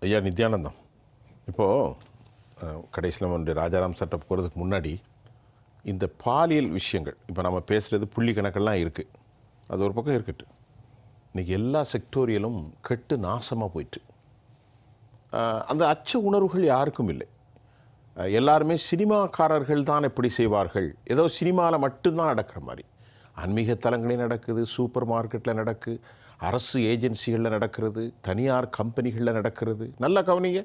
ஐயா நித்யானந்தம், இப்போது கடைசியில் வந்து ராஜாராம் சட்டம் போகிறதுக்கு முன்னாடி இந்த பாலியல் விஷயங்கள் இப்போ நம்ம பேசுகிறது புள்ளி கணக்கெல்லாம் இருக்குது, அது ஒரு பக்கம் இருக்கட்டு. இன்றைக்கி எல்லா செக்டோரியலும் கெட்டு நாசமாக போயிட்டு அந்த அச்ச உணர்வுகள் யாருக்கும் இல்லை. எல்லாருமே சினிமாக்காரர்கள் தான் எப்படி செய்வார்கள், ஏதோ சினிமாவில் மட்டும்தான் நடக்கிற மாதிரி. ஆன்மீக தலங்களில் நடக்குது, சூப்பர் மார்க்கெட்டில் நடக்குது, அரசு ஏஜென்சிகளில் நடக்கிறது, தனியார் கம்பெனிகளில் நடக்கிறது. நல்லா கவனிங்க,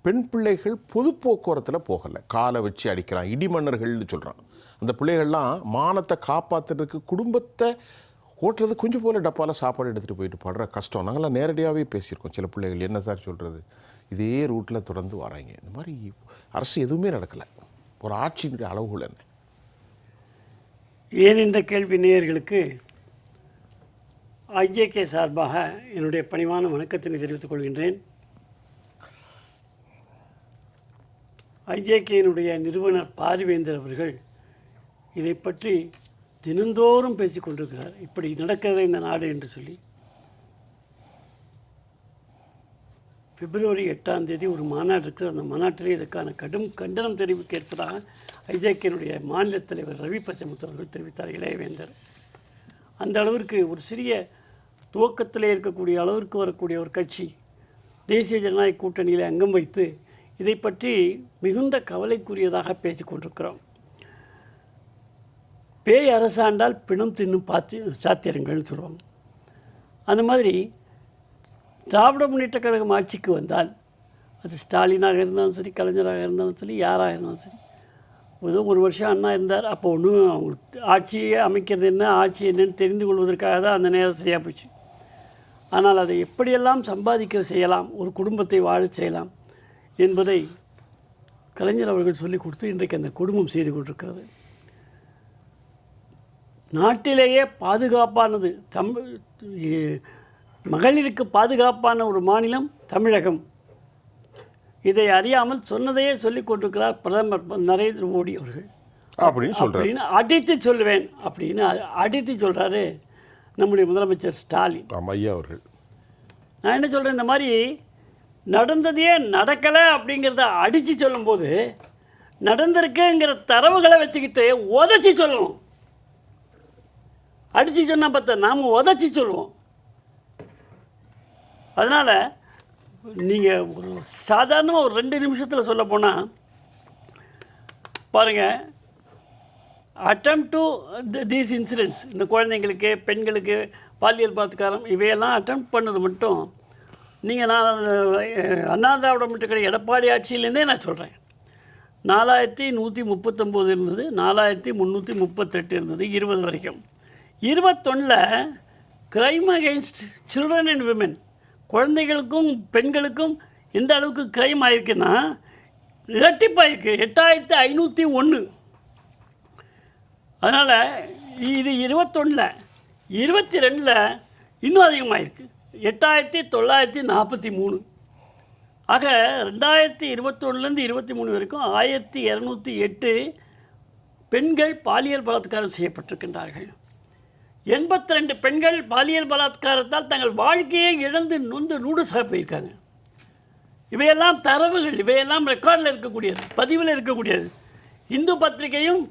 பெண் பிள்ளைகள் பொது போக்குவரத்தில் போகலை, காலை வச்சு அடிக்கிறான், இடிமன்னர்கள்னு சொல்கிறான். அந்த பிள்ளைகள்லாம் மானத்தை காப்பாற்றுறதுக்கு குடும்பத்தை ஓட்டுறது கொஞ்சம் போல் டப்பாவில் சாப்பாடு எடுத்துகிட்டு போயிட்டு படுற கஷ்டம். நாங்களாம் நேரடியாகவே பேசியிருக்கோம். சில பிள்ளைகள் என்ன சார் சொல்கிறது, இதே ரூட்டில் தொடர்ந்து வராங்க. இந்த மாதிரி அரசு எதுவுமே நடக்கலை. ஒரு ஆட்சியினுடைய அளவுகள் என்ன? ஏன் என்ற கேள்வி நேயர்களுக்கு ஐஜேகே சார்பாக என்னுடைய பணிவான வணக்கத்தினை தெரிவித்துக் கொள்கின்றேன். ஐஜேகேயினுடைய நிறுவனர் பாரிவேந்தர் அவர்கள் இதை பற்றி தினந்தோறும் பேசிக் கொண்டிருக்கிறார். இப்படி நடக்கிறது இந்த நாடு என்று சொல்லி. பிப்ரவரி 8ஆம் தேதி ஒரு மாநாடு இருக்குது. அந்த மாநாட்டிலே இதற்கான கடும் கண்டனம் தெரிவிக்க இருப்பதாக ஐஜேகேனுடைய மாநில தலைவர் ரவி பச்சமுத்து அவர்கள் தெரிவித்தார். இளையவேந்தர் அந்த அளவிற்கு ஒரு சிறிய துவக்கத்திலே இருக்கக்கூடிய அளவிற்கு வரக்கூடிய ஒரு கட்சி தேசிய ஜனநாயக கூட்டணியில் அங்கம் வைத்து இதை பற்றி மிகுந்த கவலைக்குரியதாக பேசிக்கொண்டிருக்கிறோம். பேய் அரசாண்டால் பிணம் தின்னும் சாத்திரங்கள்னு சொல்லுவாங்க. அந்த மாதிரி திராவிட முன்னேற்ற கழகம் ஆட்சிக்கு வந்தால் அது ஸ்டாலினாக இருந்தாலும் சரி, கலைஞராக இருந்தாலும் சரி, யாராக இருந்தாலும் சரி, ஏதோ ஒரு வருஷம் அண்ணா இருந்தார். அப்போ ஒன்றும் அவங்களுக்கு ஆட்சியை அமைக்கிறது என்ன, ஆட்சி என்னன்னு தெரிந்து கொள்வதற்காக தான் அந்த நேரம் சரியாக போச்சு. ஆனால் அதை எப்படியெல்லாம் சம்பாதிக்க செய்யலாம், ஒரு குடும்பத்தை வாழ செய்யலாம் என்பதை கலைஞர் அவர்கள் சொல்லிக் கொடுத்து இன்றைக்கு அந்த குடும்பம் செய்து கொண்டிருக்கிறது. நாட்டிலேயே பாதுகாப்பானது மகளிருக்கு பாதுகாப்பான ஒரு மாநிலம் தமிழகம். இதை அறியாமல் சொன்னதையே சொல்லிக் கொண்டிருக்கிறார் பிரதமர் நரேந்திர மோடி அவர்கள். அப்படின்னு அடித்து சொல்லுவேன் அப்படின்னு அடித்து சொல்கிறாரு நம்முடைய முதலமைச்சர் ஸ்டாலின் ஐயா அவர்கள். நான் என்ன சொல்கிறேன், இந்த மாதிரி நடந்ததையே நடக்கலை அப்படிங்கிறத அடித்து சொல்லும்போது நடந்திருக்குங்கிற தரவுகளை வச்சுக்கிட்டு உதச்சி சொல்லணும். அடித்து சொன்னால் பார்த்தா நாம் உதச்சி சொல்லுவோம். அதனால் நீங்கள் ஒரு சாதாரணமாக ஒரு 2 நிமிஷத்தில் சொல்ல போனால் பாருங்கள், அட்டெம்ப்ட் டு தீஸ் இன்சிடென்ட்ஸ், இந்த குழந்தைங்களுக்கு பெண்களுக்கு பாலியல் பலாத்காரம் இவையெல்லாம் அட்டெம்ப்ட் பண்ணது மட்டும் நீங்கள் நான் அண்ணா திராவிட முன்னேற்ற கழக எடப்பாடி ஆட்சியிலேருந்தே நான் சொல்கிறேன், 4139 இருந்தது, 4338 இருந்தது 20 வரைக்கும். 21 crime against children and women, குழந்தைகளுக்கும் பெண்களுக்கும் எந்த அளவுக்கு கிரைம் ஆகிருக்குன்னா இரட்டிப்பாயிருக்கு, 8501. அதனால் இது 21. 22 இன்னும் அதிகமாகிருக்கு, 8943. ஆக 2021லேருந்து 23 வரைக்கும் 1208 பெண்கள் பாலியல் பலாத்காரம் செய்யப்பட்டிருக்கின்றார்கள். 82 பெண்கள் பாலியல் பலாத்காரத்தால் தங்கள் வாழ்க்கையை இழந்து நொந்து நூடுசாக போயிருக்காங்க. இவையெல்லாம் தரவுகள், இவையெல்லாம் ரெக்கார்டில் இருக்கக்கூடியது, பதிவில் இருக்கக்கூடியது. இந்து பத்திரிகையும்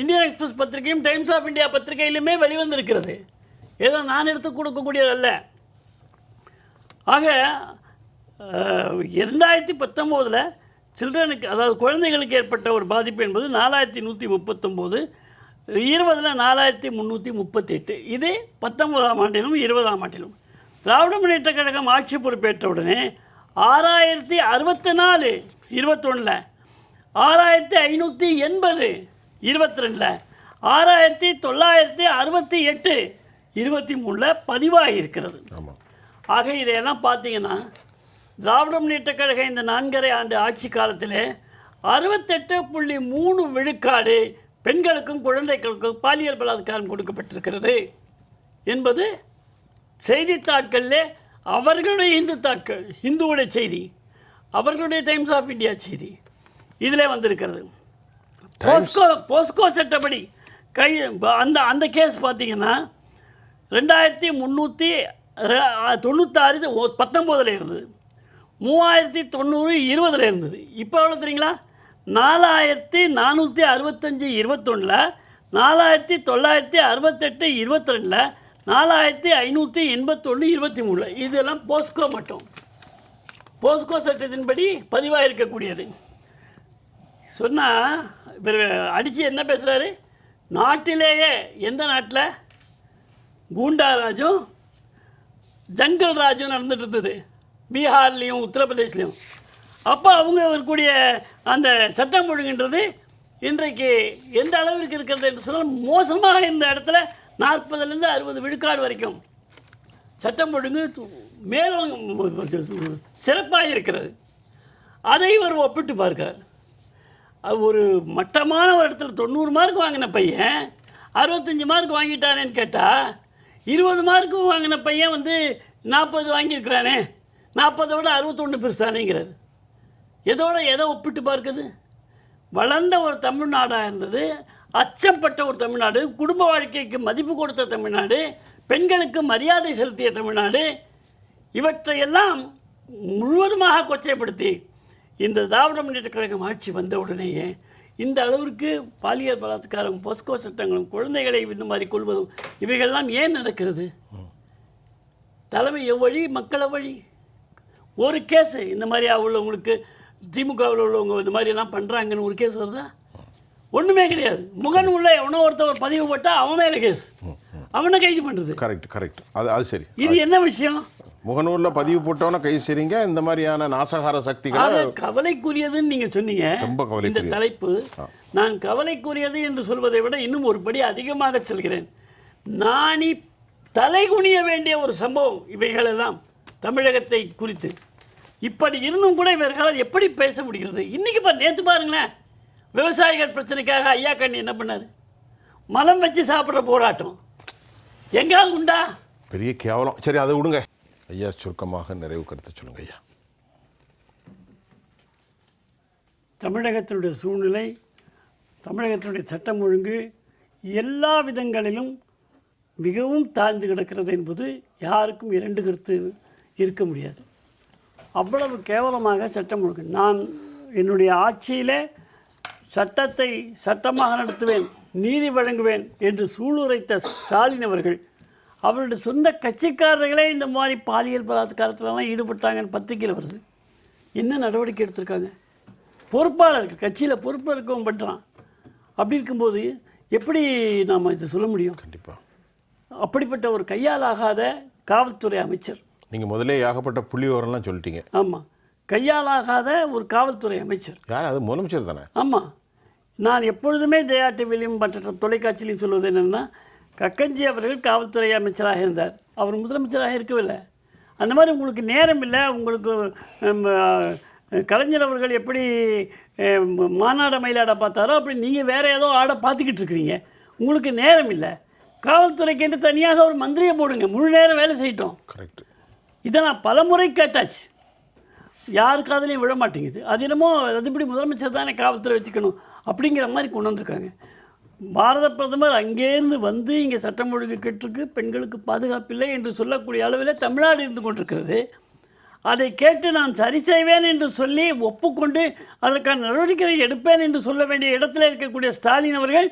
இந்தியன் எக்ஸ்பிரஸ் பத்திரிகையும் டைம்ஸ் ஆஃப் இந்தியா பத்திரிகையிலுமே வெளிவந்திருக்கிறது. ஏதோ நான் எடுத்து கொடுக்கக்கூடியதல்ல. ஆக 2019 சில்ட்ரனுக்கு, அதாவது குழந்தைகளுக்கு ஏற்பட்ட ஒரு பாதிப்பு என்பது 4139, 20 4338. இது 19ஆம் ஆண்டிலும் 20ஆம் ஆண்டிலும். திராவிட முன்னேற்ற கழகம் ஆட்சி பொறுப்பேற்ற உடனே 6064, 21 6580, 22 6968, 23 பதிவாகி இருக்கிறது. ஆக இதையெல்லாம் பார்த்தீங்கன்னா திராவிட முன்னேற்ற கழகம் இந்த 4.5 ஆண்டு ஆட்சி காலத்தில் 68.3 விழுக்காடு பெண்களுக்கும் குழந்தைகளுக்கும் பாலியல் பலாத்காரம் கொடுக்கப்பட்டிருக்கிறது என்பது செய்தித்தாட்களில் அவர்களுடைய இந்துவுடைய செய்தி, அவர்களுடைய டைம்ஸ் ஆஃப் இந்தியா செய்தி இதில் வந்திருக்கிறது. போஸ்கோ சட்டப்படி அந்த கேஸ் பார்த்தீங்கன்னா 2396 19 இருந்தது. 3900 20ல் இருந்தது. இப்போ எவ்வளோ தெரியுங்களா? 4465 21ல், 4968 22ல், 4581 23ல். இதெல்லாம் போஸ்கோ மட்டும். போஸ்கோ சட்டத்தின்படி பதிவாக இருக்கக்கூடியது. சொன்னால் இப்போ அடித்து என்ன பேசுகிறாரு? நாட்டிலேயே எந்த நாட்டில் கூண்டாராஜும் ஜங்கல் ராஜும் நடந்துட்டு இருந்தது, பீகார்லேயும் உத்தரப்பிரதேஷ்லேயும். அப்போ அவங்க இருக்கக்கூடிய அந்த சட்டம் ஒழுங்குன்றது இன்றைக்கு எந்த அளவிற்கு இருக்கிறது என்று சொன்னால் மோசமாக இந்த இடத்துல 40லேருந்து 60 விழுக்காடு வரைக்கும் சட்டம் ஒழுங்கு மேலும் சிறப்பாக இருக்கிறது. அதை ஒரு ஒப்பிட்டு பார்க்கிறார். அது ஒரு மட்டமான ஒரு இடத்துல 90 மார்க் வாங்கின பையன் 65 மார்க் வாங்கிட்டானேன்னு கேட்டால், 20 மார்க்கு வாங்கின பையன் 40 வாங்கியிருக்கிறானே, 40ஓட 61 பெருசானேங்கிறார். எதை ஒப்பிட்டு பார்க்குது? வளர்ந்த ஒரு தமிழ்நாடாக இருந்தது, அச்சப்பட்ட ஒரு தமிழ்நாடு, குடும்ப வாழ்க்கைக்கு மதிப்பு கொடுத்த தமிழ்நாடு, பெண்களுக்கு மரியாதை செலுத்திய தமிழ்நாடு, இவற்றையெல்லாம் முழுவதுமாக கொச்சைப்படுத்தி இந்த திராவிட முன்னேற்றக் கழகம் ஆட்சி வந்த உடனேயே இந்த அளவிற்கு பாலியல் பலாத்காரம், போஸ்கோ சட்டங்களும், குழந்தைகளை இந்த மாதிரி கொள்வதும் இவைகள்லாம் ஏன் நடக்கிறது? தலைமை எவ்வழி, மக்கள் வழி. ஒரு கேஸு இந்த மாதிரி உள்ளவங்களுக்கு, திமுகவில் உள்ளவங்க இந்த மாதிரிலாம் பண்ணுறாங்கன்னு ஒரு கேஸ் வருதா? ஒன்றுமே கிடையாது. முகன் உள்ள எவனோ ஒருத்தர் பதிவு போட்டால் அவன் மேலே கேஸ், அவனை கைது பண்ணுறது. கரெக்ட். அது சரி. இது என்ன விஷயம்? முகநூலில் பதிவு போட்டவன கைது செய்றீங்க. இந்த மாதிரியான நாசகார சக்திகளை கவலைக்குரியதுன்னு நீங்கள் சொன்னீங்க. ரொம்ப கவலை. இந்த தலைப்பு நான் கவலைக்குரியது என்று சொல்வதை விட இன்னும் ஒரு படி அதிகமாக சொல்கிறேன். நானி தலைகுனிய வேண்டிய ஒரு சம்பவம் இவைகளெல்லாம் தமிழகத்தை குறித்து. இப்படி இருந்தும் கூட இவர்களால் எப்படி பேச முடிகிறது? இன்றைக்கி நேற்று பாருங்களேன், விவசாயிகள் பிரச்சனைக்காக ஐயா கண்ணி என்ன பண்ணார்? மலம் வச்சு சாப்பிட்ற போராட்டம் எங்காவது உண்டா? பெரிய கேவலம். சரி, அதை விடுங்க ஐயா. சுருக்கமாக நிறைவு கருத்து சொல்லுங்க ஐயா. தமிழகத்தினுடைய சூழ்நிலை, தமிழகத்தினுடைய சட்டம் ஒழுங்கு எல்லா விதங்களிலும் மிகவும் தாழ்ந்து கிடக்கிறது என்பது யாருக்கும் இரண்டு கருத்து இருக்க முடியாது. அவ்வளவு கேவலமாக சட்டம் ஒழுங்கு. நான் என்னுடைய ஆட்சியிலே சட்டத்தை சட்டமாக நடத்துவேன், நீதி வழங்குவேன் என்று சூளுரைத்த ஸ்டாலின் அவர்கள் அவருடைய சொந்த கட்சிக்காரர்களே இந்த மாதிரி பாலியல் பலாத்காரத்திலலாம் ஈடுபட்டாங்கன்னு பத்திரிகையில் வருது. என்ன நடவடிக்கை எடுத்திருக்காங்க? பொறுப்பாளர்கள், கட்சியில் பொறுப்பாக இருக்கவும் பண்ணுறான். அப்படி இருக்கும்போது எப்படி நாம் இதை சொல்ல முடியும்? கண்டிப்பாக. அப்படிப்பட்ட ஒரு கையால் ஆகாத காவல்துறை அமைச்சர். நீங்கள் முதலே ஏகப்பட்ட புள்ளி விவரம்லாம் சொல்லிட்டீங்க. ஆமாம், கையாலாகாத ஒரு காவல்துறை அமைச்சர். யார்? அது முதலமைச்சர் தானே? ஆமாம். நான் எப்பொழுதுமே ஜெயா டிவிலையும் மற்ற தொலைக்காட்சியிலையும் சொல்வது என்னென்னா, கக்கஞ்சி அவர்கள் காவல்துறை அமைச்சராக இருந்தார், அவர் முதலமைச்சராக இருக்கவில்லை. அந்த மாதிரி உங்களுக்கு நேரம் இல்லை. உங்களுக்கு கலைஞர் அவர்கள் எப்படி மாநாட மயிலாட பார்த்தாரோ அப்படி நீங்கள் வேறு ஏதோ ஆட பார்த்துக்கிட்டு இருக்கிறீங்க. உங்களுக்கு நேரம் இல்லை. காவல்துறைக்கு தனியாக ஒரு மந்திரியை போடுங்க, முழு நேரம் வேலை செய்யட்டும். கரெக்ட். இதை நான் பல முறை கேட்டாச்சு, யாரு காதலையும் விழ மாட்டேங்குது. அது என்னமோ அது இப்படி முதலமைச்சர் தானே காவல்துறை வச்சுக்கணும் அப்படிங்கிற மாதிரி கொண்டு வந்திருக்காங்க. பாரத பிரதமர் அங்கேருந்து இங்கே சட்டம் ஒழுங்கு கெட்டிருக்கு, பெண்களுக்கு பாதுகாப்பில்லை என்று சொல்லக்கூடிய அளவில் தமிழ்நாடு இருந்து கொண்டிருக்கிறது. அதை கேட்டு நான் சரி செய்வேன் என்று சொல்லி ஒப்புக்கொண்டு அதற்கான நடவடிக்கைகளை எடுப்பேன் என்று சொல்ல வேண்டிய இடத்துல இருக்கக்கூடிய ஸ்டாலின் அவர்கள்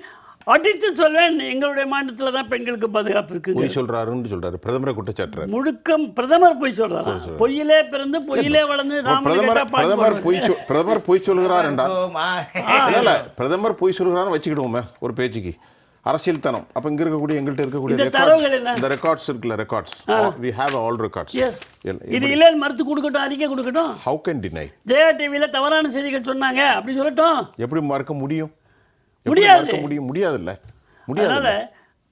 அடித்து சொல்வேன், எங்களுடைய மாநிலத்தில் தான் பெண்களுக்கு பாதுகாப்பு இருக்குது. பொய் சொல்கிறாருன்னு சொல்கிறாரு. பிரதமரை குற்றச்சாட்டுறாரு. முழுக்கம் பிரதமர் பொய் சொல்கிறார். பொய்யிலே பிறந்து பொய்யிலே வளர்ந்து பிரதமர் பொய் சொல்கிறார் என்றால் இல்லை, பிரதமர் பொய் சொல்கிறான்னு வச்சுக்கிடுவோமே ஒரு பேச்சுக்கு. அரசியல் தனம். அப்போ இங்கே இருக்கக்கூடிய எங்கள்கிட்ட இருக்கக்கூடிய இந்த ரெக்கார்ட்ஸ் இருக்குல்ல, records we have all records. இது இல்லைன்னு மறுத்து கொடுக்கட்டும், அறிக்கை கொடுக்கட்டும். How can deny? ஜெயா டிவியில் தவறான செய்திகள் சொன்னாங்க அப்படி சொல்லட்டும். எப்படி மறுக்க முடியும்? முடியாதுல்ல. அதனால்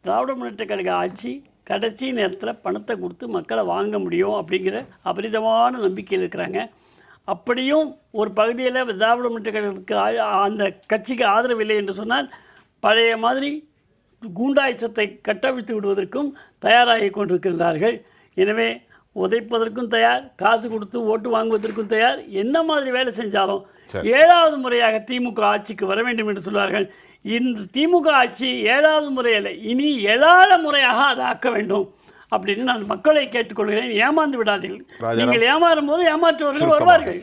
திராவிட முன்னேற்றக் கழக ஆட்சி கடைசி நேரத்தில் பணத்தை கொடுத்து மக்களை வாங்க முடியும் அப்படிங்கிற அபரிதமான நம்பிக்கையில் இருக்கிறாங்க. அப்படியும் ஒரு பகுதியில் திராவிட முன்னேற்றக் கழகத்துக்கு அந்த கட்சிக்கு ஆதரவில்லை என்று சொன்னால் பழைய மாதிரி கூண்டாயுசத்தை கட்டவிழ்த்து விடுவதற்கும் தயாராகி கொண்டிருக்கிறார்கள். எனவே உதைப்பதற்கும் தயார், காசு கொடுத்து ஓட்டு வாங்குவதற்கும் தயார். என்ன மாதிரி வேலை செஞ்சாலும் 7வது முறையாக திமுக ஆட்சிக்கு வர வேண்டும் என்று சொல்வார்கள். இந்த திமுக ஆட்சி 7வது முறையில் இனி 7வது முறையாக அதை ஆக்க வேண்டும். அப்படின்னு நான் மக்களை கேட்டுக்கொள்கிறேன். ஏமாந்து விடாதீர்கள். ராஜாராம். நீங்கள் ஏமாறும் போது ஏமாற்றுவர்கள் சுருக்கமாக. வருவார்கள்.